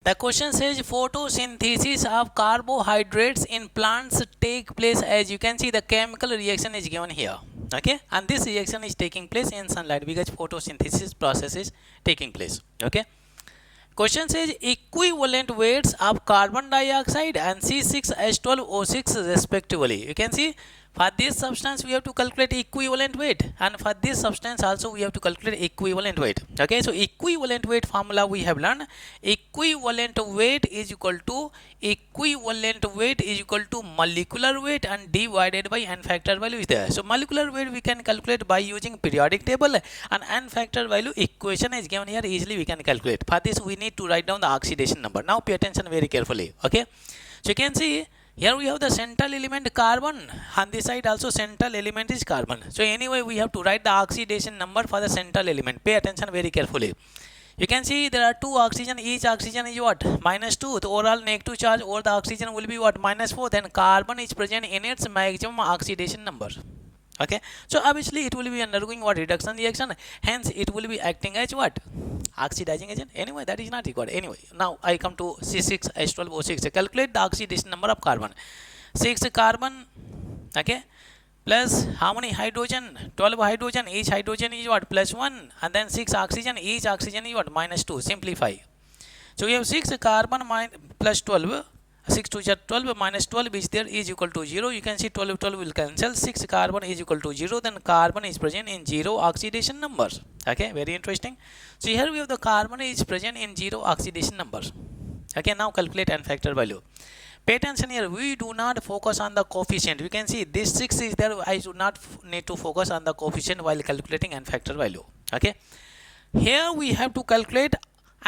The question says photosynthesis of carbohydrates in plants take place. As you can see, the chemical reaction is given here. Okay, and this reaction is taking place in sunlight because photosynthesis process is taking place. Okay. Question says equivalent weights of carbon dioxide and C6H12O6 respectively. You can see for this substance we have to calculate equivalent weight, and for this substance also we have to calculate equivalent weight. Okay, so equivalent weight formula we have learned. Equivalent weight is equal to molecular weight and divided by n factor value is there. So molecular weight we can calculate by using periodic table, and n factor value equation is given here, easily we can calculate. For this we need to write down the oxidation number. Now pay attention very carefully. Okay, so you can see here we have the central element carbon, on this side also central element is carbon. So anyway we have to write the oxidation number for the central element. Pay attention very carefully. You can see there are two oxygen, each oxygen is what? -2. The overall negative charge over the oxygen will be what? -4. Then carbon is present in its maximum oxidation number. Okay, so obviously it will be undergoing what? Reduction reaction, hence it will be acting as what? Oxidizing agent. Anyway, that is not required. Anyway, now I come to C6H12O6. Calculate the oxidation number of carbon. 6 carbon, okay, plus how many hydrogen? 12 hydrogen. Each hydrogen is what? +1, and then 6 oxygen. Each oxygen is what? -2. Simplify. So we have 6 carbon plus 12. 6 to 12 minus 12 is there, is equal to 0. You can see 12 will cancel. 6 carbon is equal to 0. Then carbon is present in 0 oxidation numbers. Okay, very interesting. So here we have the carbon is present in 0 oxidation numbers. Okay, now calculate n factor value. Pay attention here, we do not focus on the coefficient. You can see this 6 is there, I do not need to focus on the coefficient while calculating n factor value. Okay, here we have to calculate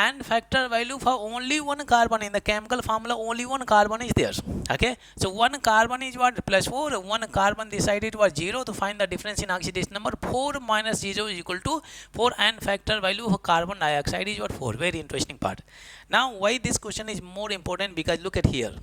n factor value for only one carbon. In the chemical formula only one carbon is there. Okay, so one carbon is what? +4. One carbon this side it was 0. To find the difference in oxidation number, 4 minus 0 is equal to 4. N factor value of carbon dioxide is what? 4. Very interesting part. Now why this question is more important, because look at here.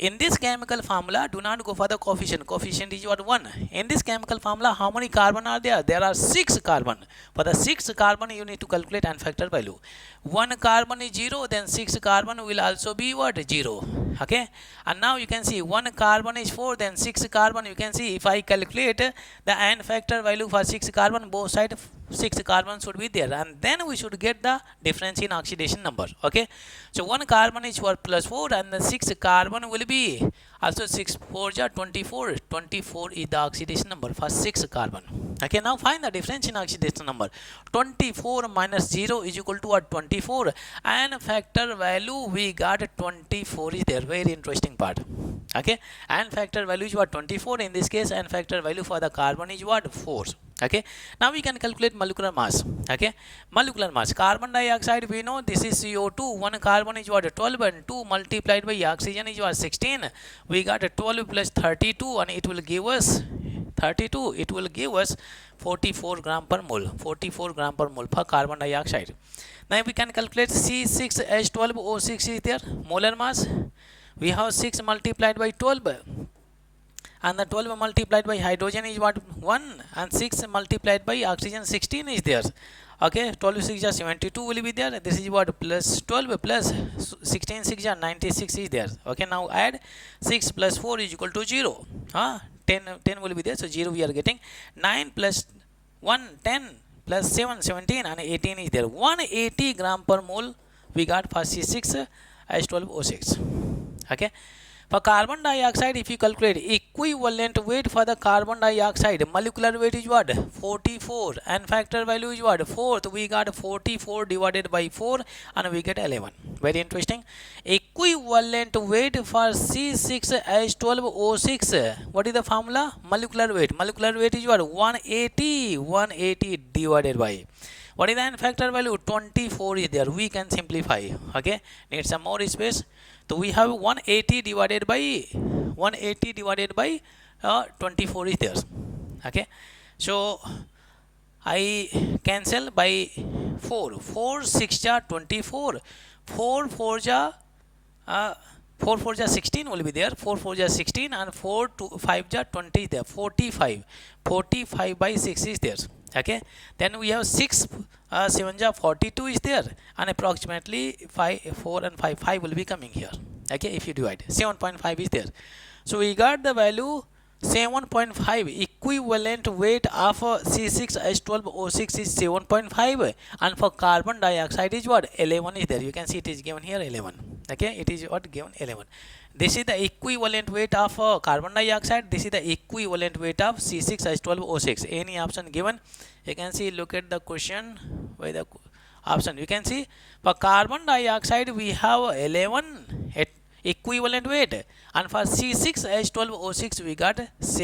In this chemical formula, do not go for the coefficient. Coefficient is what? 1. In this chemical formula, how many carbon are there? There are 6 carbon. For the 6 carbon, you need to calculate n factor value. 1 carbon is 0, then 6 carbon will also be what? 0. Okay. And now you can see 1 carbon is 4, then 6 carbon. You can see if I calculate the n factor value for 6 carbon, both sides 6 carbon should be there, and then we should get the difference in oxidation number. Okay, so 1 carbon is for +4, and the 6 carbon will be also 6 4 ja 24. 24 is the oxidation number for 6 carbon. Okay, now find the difference in oxidation number. 24 minus 0 is equal to what? 24. And factor value we got 24 is there. Very interesting part. Okay, and factor value is what? 24 in this case, and factor value for the carbon is what? 4. Okay, now we can calculate molecular mass. Okay, molecular mass. Carbon dioxide we know this is CO2. 1 carbon is what? 12, and 2 multiplied by oxygen is what? 16. We got 12 plus 32, and it will give us 32. It will give us 44 gram per mole. 44 gram per mole for carbon dioxide. Now we can calculate C6H12O6 is there. Molar mass. We have 6 multiplied by 12. And the 12 multiplied by hydrogen is what? 1, and 6 multiplied by oxygen 16 is there. Okay, 12 6 is 72 will be there. This is what? Plus 12 plus 16 6 is 96 is there. Okay, now add 6 plus 4 is equal to 0. 10 will be there, so 0 we are getting. 9 plus 1 10 plus 7 17, and 18 is there. 180 gram per mole we got for C6H12O6. Okay. For carbon dioxide, if you calculate equivalent weight for the carbon dioxide, molecular weight is what? 44, and factor value is what? 4. We got 44 divided by 4, and we get 11. Very interesting. Equivalent weight for C6H12O6. What is the formula? Molecular weight. Molecular weight is what? 180. 180 divided by. What is the n factor value? 24 is there. We can simplify. Okay. Need some more space. So we have 180 divided by 24 is there. Okay, so I cancel by 4. 4 6 ja 24. 4 4 ja 16 will be there. 4 4 ja 16, and 4 5 ja 20 is there. 45 by 6 is there. Okay, then we have 6 7 ja 42 is there, and approximately 5 4 and 5 will be coming here. Okay, if you divide 7.5 is there, so we got the value 7.5. Equivalent weight of C6H12O6 is 7.5, and for carbon dioxide is what, 11 is there. You can see it is given here 11. Okay, it is what given 11. This is the equivalent weight of carbon dioxide. This is the equivalent weight of C6H12O6. Any option given, you can see, look at the question by the option. You can see for carbon dioxide we have 11 at equivalent weight, and for C6H12O6 we got 7.